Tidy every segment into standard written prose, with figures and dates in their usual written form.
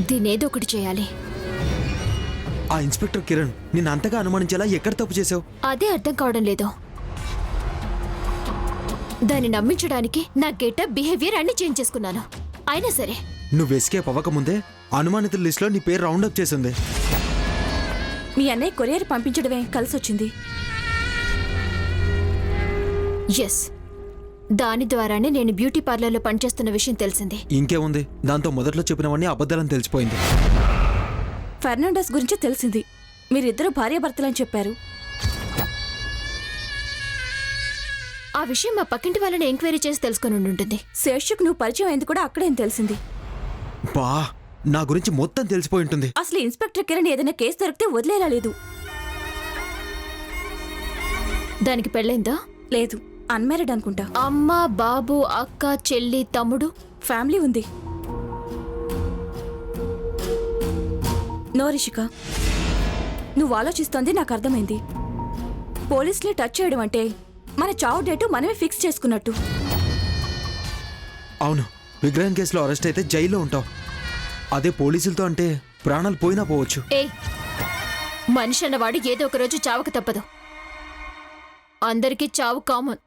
దీనేదో ఒకటి చేయాలి. ఆ ఇన్స్పెక్టర్ కిరణ్ నిన్ను అంతగా అనుమానించేలా ఎక్కడ తప్పు చేసావు? అదే అర్థం కావడం లేదు. దాన్ని నమ్మించడానికి నా గెటప్, బిహేవియర్ అన్ని చేంజ్ చేసుకున్నాను. అయినా సరే నువ్వు ఎస్కేప్ అవ్వకముందే అనుమానితుల లిస్టులో నీ పేరు రౌండప్ చేసింది. మీ అన్నయ్య కొరియర్ పంపించడమే కలిసొచ్చింది. ఎస్, దాని ద్వారానే నేను బ్యూటీ పార్లర్లో పనిచేస్తున్న విషయం తెలిసింది. ఇంకేముంది, దాంతో మొదట్లో చెప్పినవన్నీ అబద్ధాలని తెలిసిపోయింది. ఫెర్నాండస్ గురించి తెలిసింది. మీరిద్దరూ భార్యాభర్తలని చెప్పారు. ఆ విషయం మా పక్కింటి వాళ్ళని ఎంక్వైరీ చేసి తెలుసుకొని ఉంటుంది. శేషుకు నువ్వు పరిచయం అయింది కూడా అక్కడేం తెలిసింది. బా, నా గురించి మొత్తం తెలిసిపోయి ఉంటుంది. అసలు ఇన్స్పెక్టర్ కిరణ్ ఏదైనా కేసు దొరికితే వదిలేలా లేదు. దానికి పెళ్ళైందా? లేదు, అన్మ్యారీడ్ అనుకుంటా. అమ్మ, బాబు, అక్క, చెల్లి, తమ్ముడు, ఫ్యామిలీ ఉంది. నో రిషిక, నువ్వు ఆలోచిస్తోంది నాకు అర్థమైంది. పోలీసులే టచ్ చేయడం అంటే మన చావు డేటు మనమే ఫిక్స్ చేసుకున్నట్టు. అవును, విగ్రహం కేసులో అరెస్ట్ అయితే జైల్లో ఉంటావు. అదే పోలీసులతో అంటే ప్రాణాలు పోయినా పోవచ్చు. మనిషి అన్నవాడు ఏదో ఒక రోజు చావక తప్పదు. అందరికీ చావు కామన్,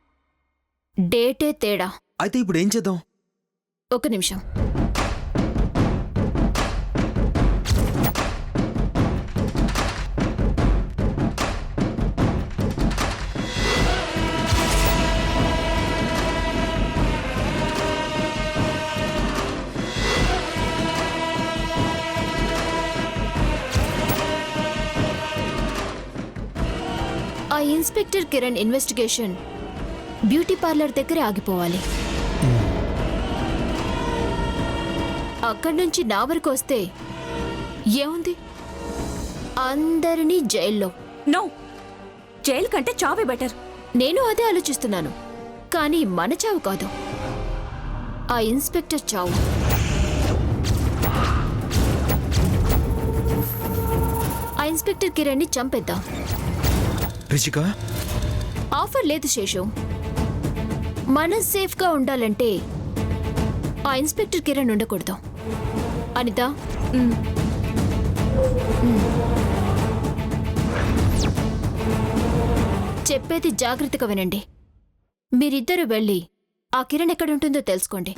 డేటే తేడా. అయితే ఇప్పుడు ఏం చేద్దాం? ఒక నిమిషం. ఆ inspector Kiran investigation beauty parlour దగ్గరే ఆగిపోవాలి. అక్కడి నుంచి నా వరకు వస్తే ఏముంది, అందరినీ జైల్లో. నో, జైలు కంటే చావే బెటర్. నేను అదే ఆలోచిస్తున్నాను, కానీ మన చావు కాదు, ఆ ఇన్స్పెక్టర్ చావు. ఆ ఇన్స్పెక్టర్ కిరణ్ని చంపేద్దాం. రిషిక, ఆఫర్ లేదు శేషు. మనం సేఫ్గా ఉండాలంటే ఆ ఇన్స్పెక్టర్ కిరణ్ ఉండకూడదు. అనిత, చెప్పేది జాగ్రత్తగా వినండి. మీరిద్దరూ వెళ్ళి ఆ కిరణ్ ఎక్కడుంటుందో తెలుసుకోండి.